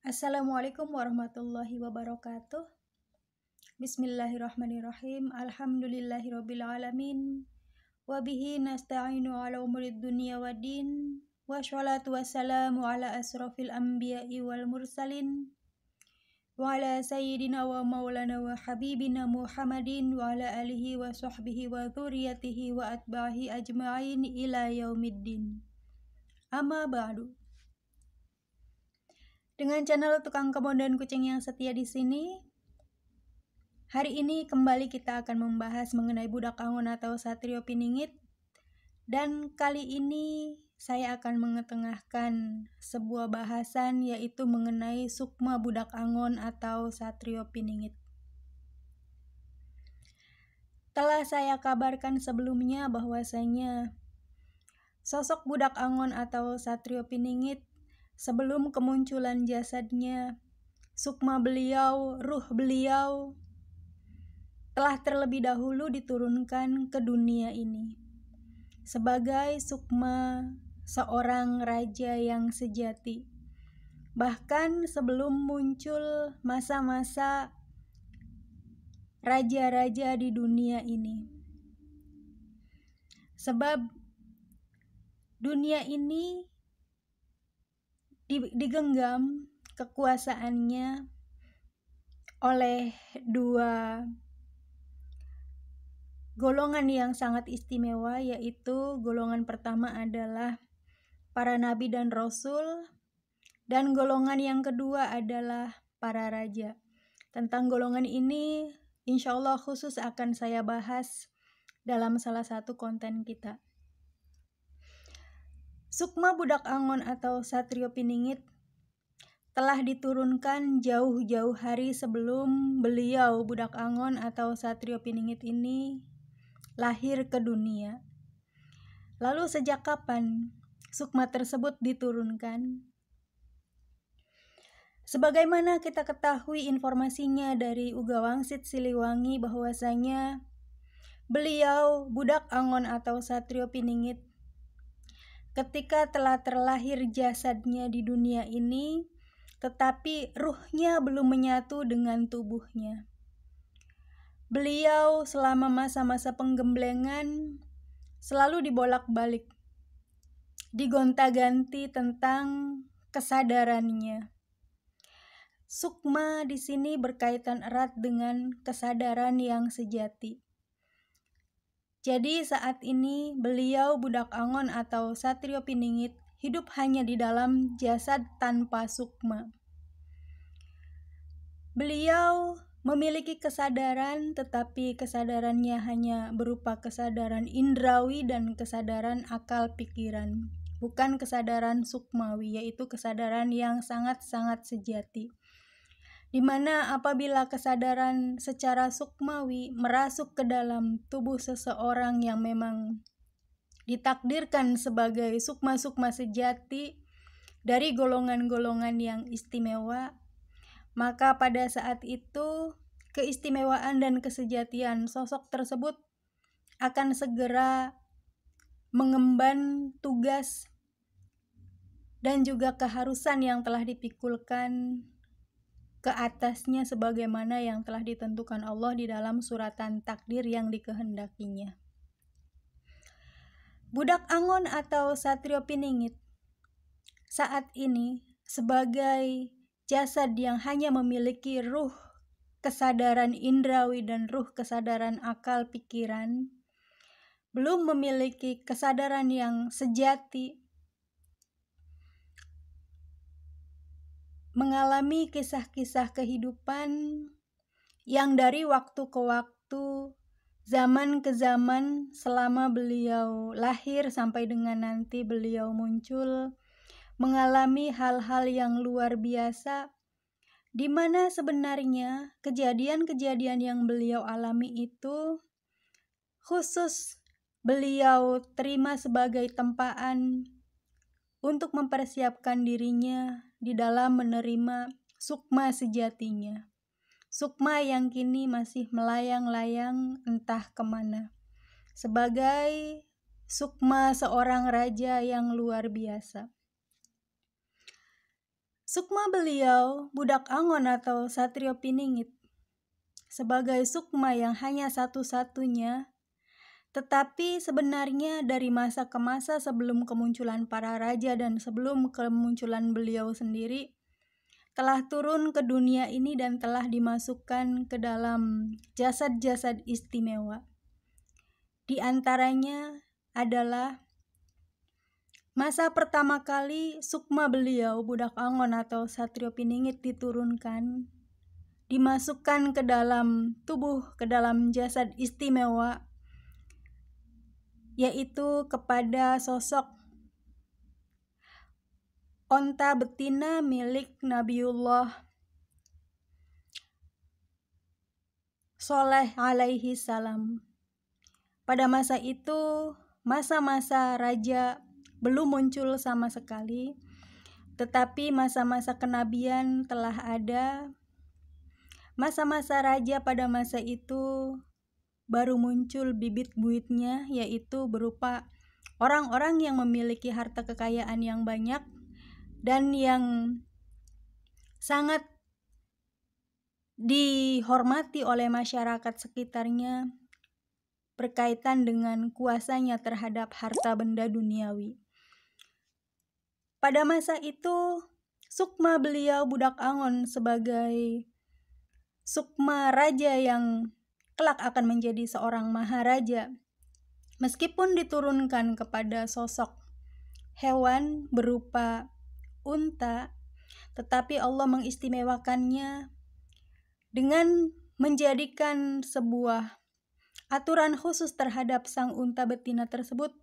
Assalamualaikum warahmatullahi wabarakatuh. Bismillahirrahmanirrahim. Alhamdulillahirabbil alamin. Wa bihi nasta'inu ala umurid dunya waddin. Wassalatu wassalamu ala asrofil anbiya'i wal mursalin. Wa ala sayyidina wa maulana wa habibina Muhammadin wa ala alihi wa sahbihi wa dzurriyyatihi wa atba'ihi ajma'in ila yaumiddin. Amma ba'du. Dengan channel Tukang Kebon dan Kucing yang setia di sini, hari ini kembali kita akan membahas mengenai budak angon atau Satrio Piningit. Dan kali ini saya akan mengetengahkan sebuah bahasan yaitu mengenai sukma budak angon atau Satrio Piningit. Telah saya kabarkan sebelumnya bahwasanya sosok budak angon atau Satrio Piningit sebelum kemunculan jasadnya, sukma beliau, ruh beliau telah terlebih dahulu diturunkan ke dunia ini sebagai sukma seorang raja yang sejati. Bahkan sebelum muncul masa-masa raja-raja di dunia ini. Sebab dunia ini digenggam kekuasaannya oleh dua golongan yang sangat istimewa, yaitu golongan pertama adalah para nabi dan rasul, dan golongan yang kedua adalah para raja. Tentang golongan ini insya Allah khusus akan saya bahas dalam salah satu konten kita. Sukma budak angon atau Satrio Piningit telah diturunkan jauh-jauh hari sebelum beliau budak angon atau Satrio Piningit ini lahir ke dunia. Lalu sejak kapan sukma tersebut diturunkan? Sebagaimana kita ketahui informasinya dari Uga Wangsit Siliwangi bahwasanya beliau budak angon atau Satrio Piningit ketika telah terlahir jasadnya di dunia ini, tetapi ruhnya belum menyatu dengan tubuhnya. Beliau selama masa-masa penggemblengan selalu dibolak-balik, digonta-ganti tentang kesadarannya. Sukma di sini berkaitan erat dengan kesadaran yang sejati. Jadi saat ini beliau budak angon atau Satrio Piningit hidup hanya di dalam jasad tanpa sukma. Beliau memiliki kesadaran, tetapi kesadarannya hanya berupa kesadaran indrawi dan kesadaran akal pikiran, bukan kesadaran sukmawi, yaitu kesadaran yang sangat-sangat sejati. Di mana apabila kesadaran secara sukmawi merasuk ke dalam tubuh seseorang yang memang ditakdirkan sebagai sukma-sukma sejati dari golongan-golongan yang istimewa, maka pada saat itu keistimewaan dan kesejatian sosok tersebut akan segera mengemban tugas dan juga keharusan yang telah dipikulkan ke atasnya sebagaimana yang telah ditentukan Allah di dalam suratan takdir yang dikehendakinya. Budak angon atau Satrio Piningit saat ini sebagai jasad yang hanya memiliki ruh kesadaran indrawi dan ruh kesadaran akal pikiran, belum memiliki kesadaran yang sejati, mengalami kisah-kisah kehidupan yang dari waktu ke waktu, zaman ke zaman, selama beliau lahir sampai dengan nanti beliau muncul, mengalami hal-hal yang luar biasa, di mana sebenarnya kejadian-kejadian yang beliau alami itu khusus beliau terima sebagai tempaan untuk mempersiapkan dirinya di dalam menerima sukma sejatinya. Sukma yang kini masih melayang-layang entah kemana. Sebagai sukma seorang raja yang luar biasa. Sukma beliau budak Angon atau Satrio Piningit sebagai sukma yang hanya satu-satunya, tetapi sebenarnya dari masa ke masa sebelum kemunculan para raja dan sebelum kemunculan beliau sendiri, telah turun ke dunia ini dan telah dimasukkan ke dalam jasad-jasad istimewa. Di antaranya adalah masa pertama kali sukma beliau, budak Angon atau Satrio Piningit diturunkan, dimasukkan ke dalam tubuh, ke dalam jasad istimewa, yaitu kepada sosok onta betina milik Nabiullah Sholeh alaihi salam. Pada masa itu, masa-masa raja belum muncul sama sekali, tetapi masa-masa kenabian telah ada. Masa-masa raja pada masa itu baru muncul bibit-bibitnya, yaitu berupa orang-orang yang memiliki harta kekayaan yang banyak dan yang sangat dihormati oleh masyarakat sekitarnya berkaitan dengan kuasanya terhadap harta benda duniawi. Pada masa itu, sukma beliau budak Angon sebagai sukma raja yang kelak akan menjadi seorang maharaja, meskipun diturunkan kepada sosok hewan berupa unta, tetapi Allah mengistimewakannya dengan menjadikan sebuah aturan khusus terhadap sang unta betina tersebut,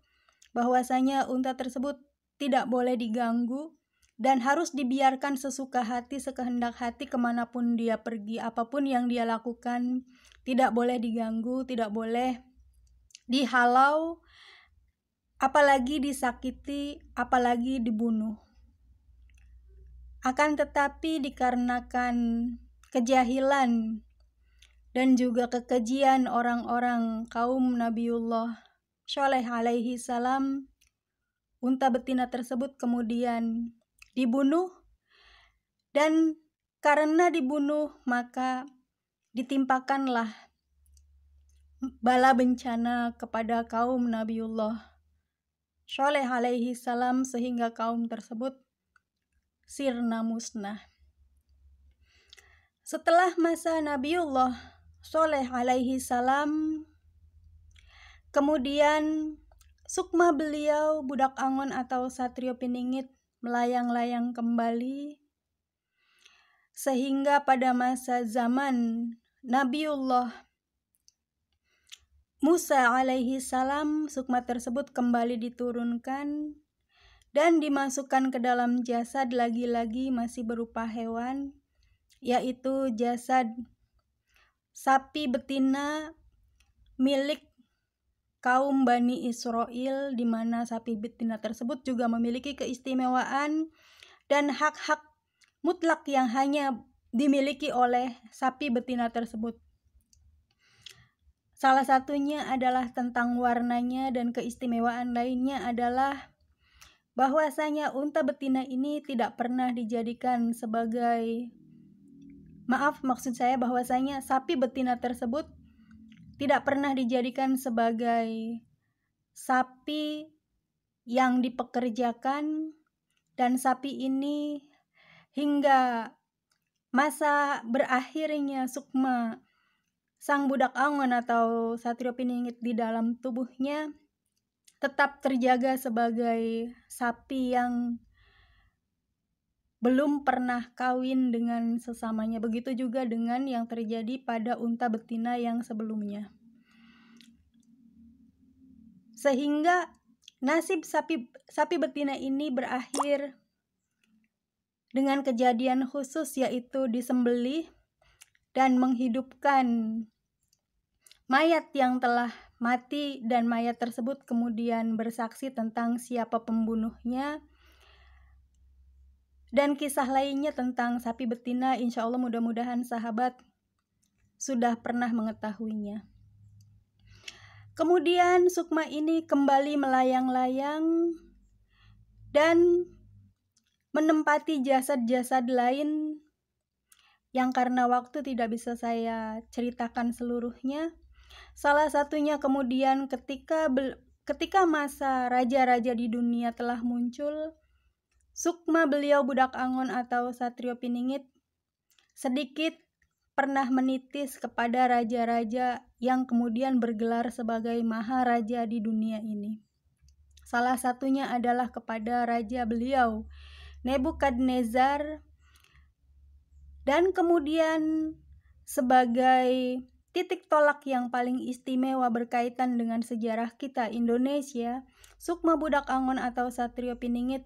bahwasanya unta tersebut tidak boleh diganggu dan harus dibiarkan sesuka hati, sekehendak hati kemanapun dia pergi, apapun yang dia lakukan tidak boleh diganggu, tidak boleh dihalau, apalagi disakiti, apalagi dibunuh. Akan tetapi dikarenakan kejahilan dan juga kekejian orang-orang kaum Nabiullah Sholeh alaihi salam, unta betina tersebut kemudian dibunuh, dan karena dibunuh maka ditimpakanlah bala bencana kepada kaum Nabiullah Sholeh alaihi salam sehingga kaum tersebut sirna musnah. Setelah masa Nabiullah Sholeh alaihi salam, kemudian sukma beliau budak Angon atau Satrio Piningit melayang-layang kembali, sehingga pada masa zaman Nabiullah Musa alaihi salam, sukma tersebut kembali diturunkan dan dimasukkan ke dalam jasad lagi-lagi masih berupa hewan, yaitu jasad sapi betina milik kaum Bani Israel, di mana sapi betina tersebut juga memiliki keistimewaan dan hak-hak mutlak yang hanya dimiliki oleh sapi betina tersebut. Salah satunya adalah tentang warnanya, dan keistimewaan lainnya adalah bahwasanya unta betina ini tidak pernah dijadikan sebagai, maksud saya bahwasanya sapi betina tersebut tidak pernah dijadikan sebagai sapi yang dipekerjakan, dan sapi ini hingga masa berakhirnya sukma sang budak Angon atau Satrio Piningit di dalam tubuhnya tetap terjaga sebagai sapi yang belum pernah kawin dengan sesamanya. Begitu juga dengan yang terjadi pada unta betina yang sebelumnya. Sehingga nasib sapi betina ini berakhir dengan kejadian khusus, yaitu disembelih dan menghidupkan mayat yang telah mati, dan mayat tersebut kemudian bersaksi tentang siapa pembunuhnya. Dan kisah lainnya tentang sapi betina, insya Allah mudah-mudahan sahabat sudah pernah mengetahuinya. Kemudian sukma ini kembali melayang-layang dan menempati jasad-jasad lain yang karena waktu tidak bisa saya ceritakan seluruhnya. Salah satunya kemudian ketika masa raja-raja di dunia telah muncul, sukma beliau Budak Angon atau Satrio Piningit sedikit pernah menitis kepada raja-raja yang kemudian bergelar sebagai maharaja di dunia ini. Salah satunya adalah kepada raja beliau, Nebukadnezar, dan kemudian sebagai titik tolak yang paling istimewa berkaitan dengan sejarah kita Indonesia, sukma Budak Angon atau Satrio Piningit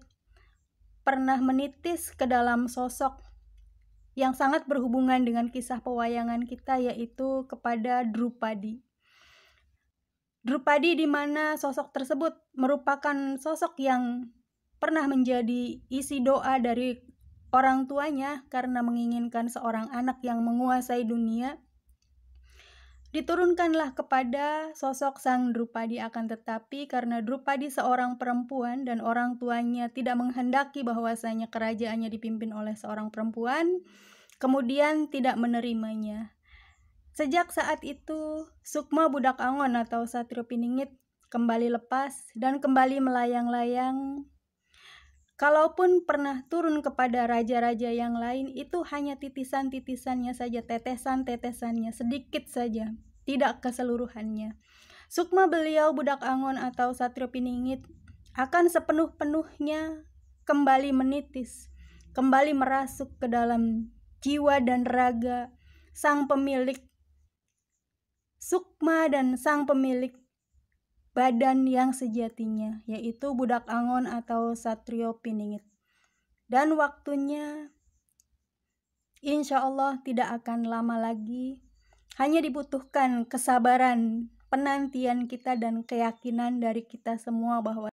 pernah menitis ke dalam sosok yang sangat berhubungan dengan kisah pewayangan kita, yaitu kepada Drupadi. Drupadi di mana sosok tersebut merupakan sosok yang pernah menjadi isi doa dari orang tuanya karena menginginkan seorang anak yang menguasai dunia. Diturunkanlah kepada sosok sang Drupadi, akan tetapi karena Drupadi seorang perempuan dan orang tuanya tidak menghendaki bahwasanya kerajaannya dipimpin oleh seorang perempuan, kemudian tidak menerimanya. Sejak saat itu, sukma Budak Angon atau Satrio Piningit kembali lepas dan kembali melayang-layang. Kalaupun pernah turun kepada raja-raja yang lain, itu hanya titisan-titisannya saja, tetesan-tetesannya, sedikit saja, tidak keseluruhannya. Sukma beliau Budak Angon atau Satrio Piningit akan sepenuh-penuhnya kembali menitis, kembali merasuk ke dalam jiwa dan raga sang pemilik sukma dan sang pemilik badan yang sejatinya, yaitu Budak Angon atau Satrio Piningit. Dan waktunya insya Allah tidak akan lama lagi, hanya dibutuhkan kesabaran, penantian kita dan keyakinan dari kita semua bahwa